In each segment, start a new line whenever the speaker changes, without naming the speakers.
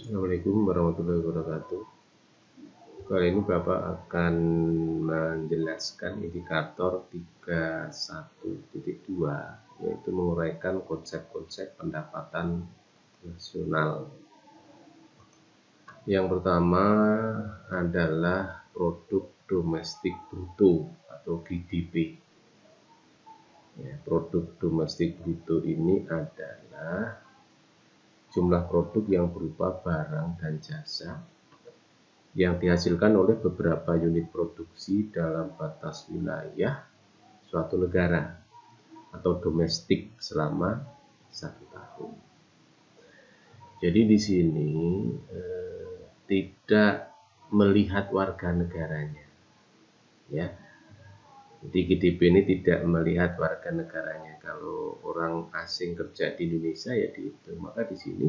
Assalamualaikum warahmatullahi wabarakatuh. Kali ini Bapak akan menjelaskan indikator 31.2, yaitu menguraikan konsep-konsep pendapatan nasional. Yang pertama adalah produk domestik bruto atau GDP. Produk domestik bruto ini adalah jumlah produk yang berupa barang dan jasa yang dihasilkan oleh beberapa unit produksi dalam batas wilayah suatu negara atau domestik selama 1 tahun. Jadi di sini tidak melihat warga negaranya, ya. Jadi GDP ini tidak melihat warga negaranya. Kalau orang asing kerja di Indonesia ya dihitung. Maka di sini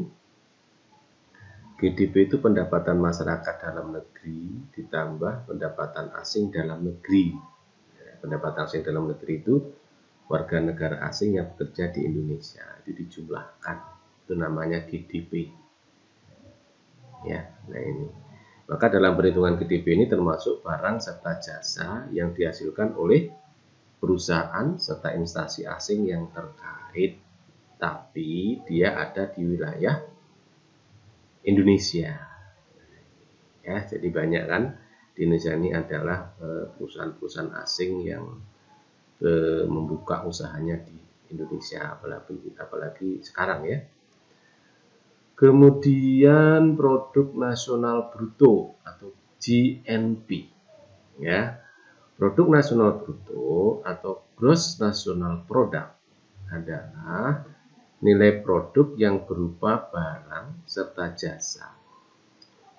GDP itu pendapatan masyarakat dalam negeri ditambah pendapatan asing dalam negeri. Pendapatan asing dalam negeri itu warga negara asing yang bekerja di Indonesia, itu dijumlahkan. Itu namanya GDP. Ya, nah ini. Maka dalam perhitungan GDP ini termasuk barang serta jasa yang dihasilkan oleh perusahaan serta instansi asing yang terkait, tapi dia ada di wilayah Indonesia. Ya, jadi banyak kan di Indonesia ini adalah perusahaan-perusahaan asing yang membuka usahanya di Indonesia, apalagi sekarang ya. Kemudian produk nasional bruto atau GNP, ya. Produk nasional bruto atau gross national product adalah nilai produk yang berupa barang serta jasa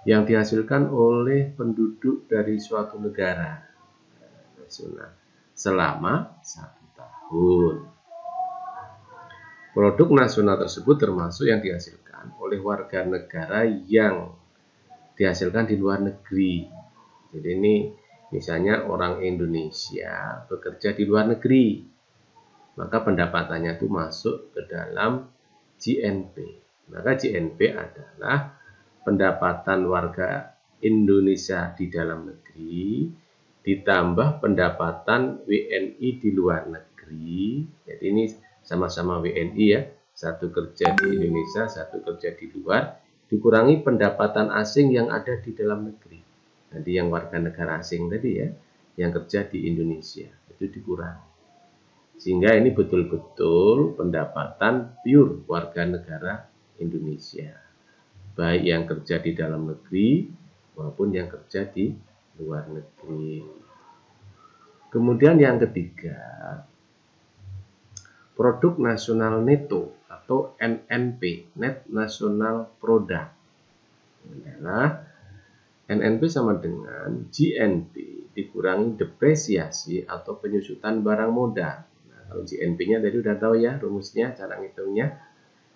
yang dihasilkan oleh penduduk dari suatu negara nasional selama 1 tahun. Produk nasional tersebut termasuk yang dihasilkan oleh warga negara yang dihasilkan di luar negeri. Jadi ini misalnya orang Indonesia bekerja di luar negeri, maka pendapatannya itu masuk ke dalam GNP. Maka GNP adalah pendapatan warga Indonesia di dalam negeri ditambah pendapatan WNI di luar negeri. Jadi ini sama-sama WNI ya, satu kerja di Indonesia, satu kerja di luar, dikurangi pendapatan asing yang ada di dalam negeri. Nanti yang warga negara asing tadi ya, yang kerja di Indonesia, itu dikurangi. Sehingga ini betul-betul pendapatan pure warga negara Indonesia. Baik yang kerja di dalam negeri maupun yang kerja di luar negeri. Kemudian yang ketiga, produk nasional neto atau NNP, Net National Product, adalah NNP sama dengan GNP dikurangi depresiasi atau penyusutan barang modal. Nah, kalau GNP-nya tadi udah tahu ya rumusnya, cara ngitungnya.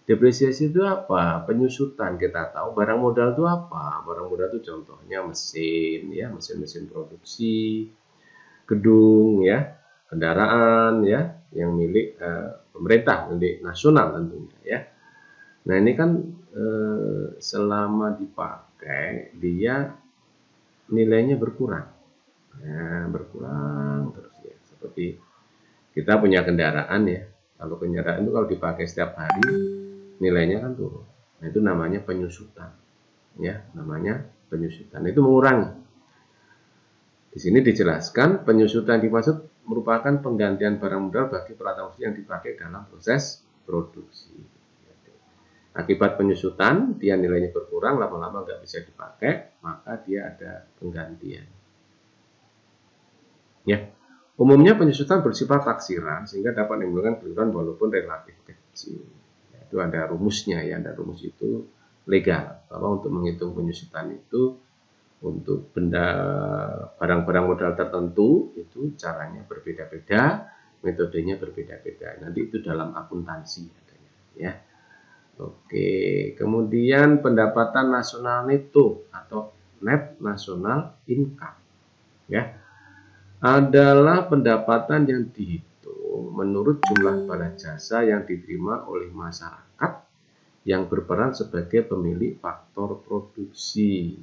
Depresiasi itu apa? Penyusutan. Kita tahu barang modal itu apa? Barang modal itu contohnya mesin, ya, mesin-mesin produksi, gedung, ya, kendaraan, ya, yang milik pemerintah, milik nasional tentunya, ya. Nah ini kan selama dipakai dia nilainya berkurang, ya, berkurang terus ya. Seperti kita punya kendaraan ya, kalau kendaraan itu kalau dipakai setiap hari nilainya kan turun. Nah itu namanya penyusutan, ya, namanya penyusutan. Itu mengurangi. Di sini dijelaskan penyusutan dimaksud merupakan penggantian barang modal bagi peralatan yang dipakai dalam proses produksi. Akibat penyusutan, dia nilainya berkurang, lama-lama nggak bisa dipakai, maka dia ada penggantian. Ya, umumnya penyusutan bersifat taksiran sehingga dapat menimbulkan kerugian walaupun relatif kecil. Itu ada rumusnya ya, ada rumus itu legal bahwa untuk menghitung penyusutan itu untuk barang-barang modal tertentu itu caranya berbeda-beda, metodenya berbeda-beda. Nanti itu dalam akuntansi adanya, ya. Oke, kemudian pendapatan nasional neto atau net national income, ya, adalah pendapatan yang dihitung menurut jumlah barang jasa yang diterima oleh masyarakat yang berperan sebagai pemilik faktor produksi.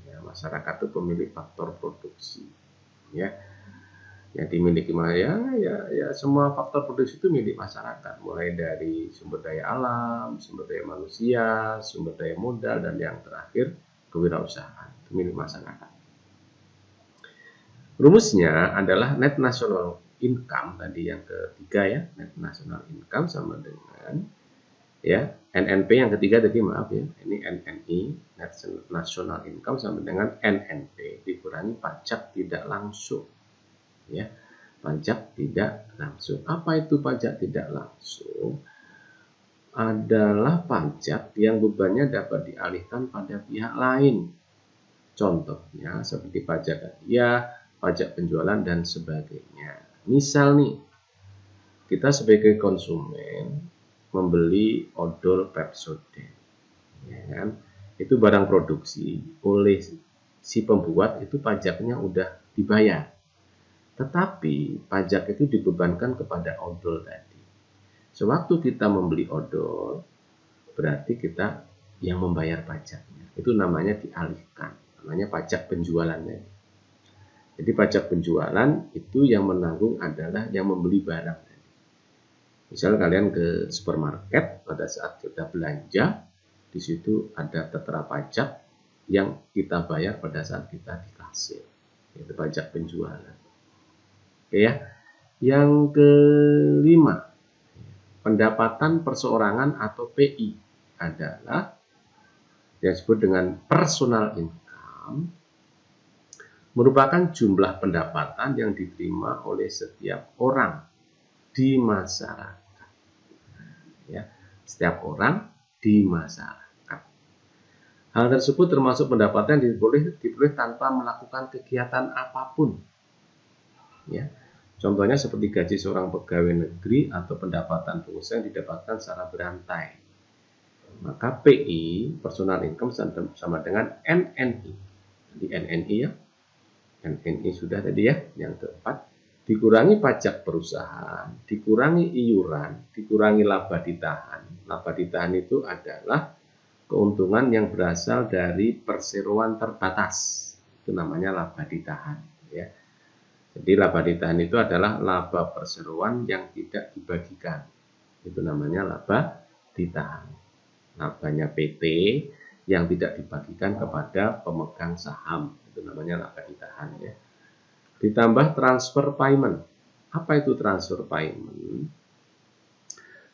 Ya, masyarakat itu pemilik faktor produksi. Ya, yang dimiliki ya semua faktor produksi itu milik masyarakat, mulai dari sumber daya alam, sumber daya manusia, sumber daya modal, dan yang terakhir kewirausahaan itu milik masyarakat. Rumusnya adalah net national income tadi yang ketiga ya, net national income sama dengan ya NNP yang ketiga tadi maaf ya, ini NNI net national income sama dengan NNP dikurangi pajak tidak langsung ya. Pajak tidak langsung. Apa itu pajak tidak langsung? Adalah pajak yang bebannya dapat dialihkan pada pihak lain. Contohnya seperti pajak hadiah, pajak penjualan, dan sebagainya. Misal nih, kita sebagai konsumen membeli odol Pepsodent, ya kan? Itu barang produksi oleh si pembuat, itu pajaknya udah dibayar. Tetapi pajak itu dibebankan kepada odol tadi. Sewaktu kita membeli odol, berarti kita yang membayar pajaknya. Itu namanya dialihkan, namanya pajak penjualannya. Jadi pajak penjualan itu yang menanggung adalah yang membeli barang. Misal kalian ke supermarket, pada saat kita belanja, di situ ada tertera pajak yang kita bayar pada saat kita di kasir. Itu pajak penjualan. Oke ya. Yang kelima, pendapatan perseorangan atau PI adalah yang disebut dengan personal income, merupakan jumlah pendapatan yang diterima oleh setiap orang di masyarakat. Ya, setiap orang di masyarakat. Hal tersebut termasuk pendapatan yang diperoleh tanpa melakukan kegiatan apapun. Ya. Contohnya seperti gaji seorang pegawai negeri atau pendapatan pengusaha yang didapatkan secara berantai. Maka PI, personal income, sama dengan NNI. Jadi NNI ya. NNI sudah tadi ya. Yang keempat, dikurangi pajak perusahaan, dikurangi iuran, dikurangi laba ditahan. Laba ditahan itu adalah keuntungan yang berasal dari perseroan terbatas. Itu namanya laba ditahan ya. Jadi laba ditahan itu adalah laba perseroan yang tidak dibagikan. Itu namanya laba ditahan. Labanya PT yang tidak dibagikan kepada pemegang saham. Itu namanya laba ditahan ya. Ditambah transfer payment. Apa itu transfer payment?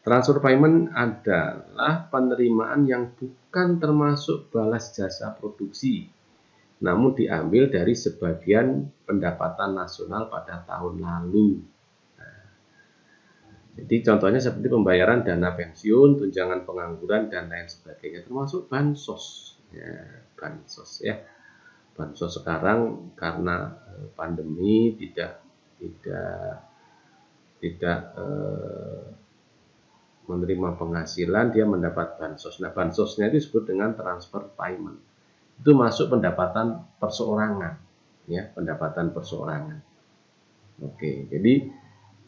Transfer payment adalah penerimaan yang bukan termasuk balas jasa produksi, namun diambil dari sebagian pendapatan nasional pada tahun lalu. Nah, jadi contohnya seperti pembayaran dana pensiun, tunjangan pengangguran, dan lain sebagainya, termasuk bansos. Ya, bansos ya. Bansos sekarang karena pandemi tidak menerima penghasilan, dia mendapat bansos. Nah, bansosnya itu disebut dengan transfer payment. Itu masuk pendapatan perseorangan ya, pendapatan perseorangan. Oke, jadi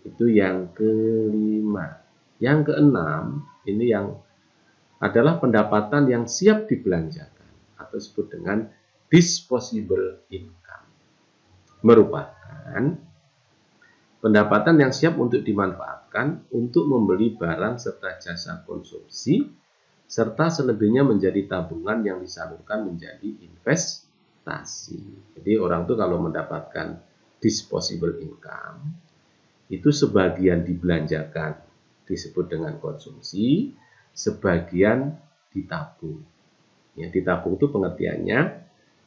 itu yang kelima. Yang keenam, ini yang adalah pendapatan yang siap dibelanjakan atau disebut dengan disposable income. Merupakan pendapatan yang siap untuk dimanfaatkan untuk membeli barang serta jasa konsumsi, serta selebihnya menjadi tabungan yang disalurkan menjadi investasi. Jadi orang tuh kalau mendapatkan disposable income, itu sebagian dibelanjakan, disebut dengan konsumsi, sebagian ditabung. Ya, ditabung itu pengertiannya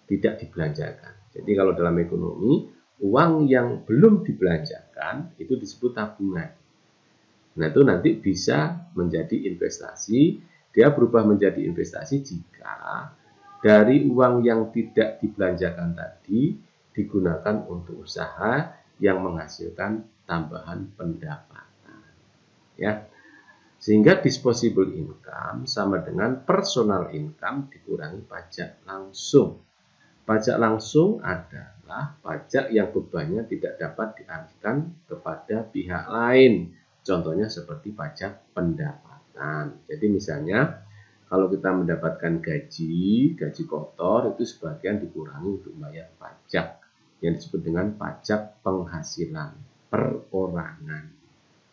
tidak dibelanjakan. Jadi kalau dalam ekonomi, uang yang belum dibelanjakan itu disebut tabungan. Nah, itu nanti bisa menjadi investasi. Dia berubah menjadi investasi jika dari uang yang tidak dibelanjakan tadi digunakan untuk usaha yang menghasilkan tambahan pendapatan. Ya. Sehingga disposable income sama dengan personal income dikurangi pajak langsung. Pajak langsung adalah pajak yang bebannya tidak dapat dialihkan kepada pihak lain. Contohnya seperti pajak pendapatan. Jadi misalnya kalau kita mendapatkan gaji kotor itu sebagian dikurangi untuk bayar pajak yang disebut dengan pajak penghasilan perorangan.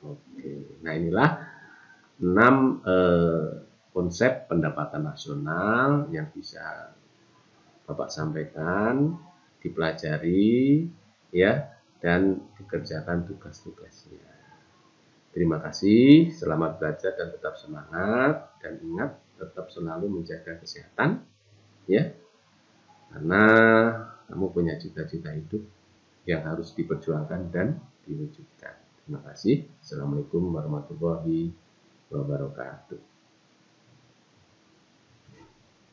Oke, nah inilah 6 konsep pendapatan nasional yang bisa Bapak sampaikan, dipelajari ya, dan dikerjakan tugas-tugasnya. Terima kasih, selamat belajar dan tetap semangat, dan ingat tetap selalu menjaga kesehatan ya, karena kamu punya cita-cita hidup yang harus diperjuangkan dan diwujudkan. Terima kasih. Assalamualaikum warahmatullahi wabarakatuh.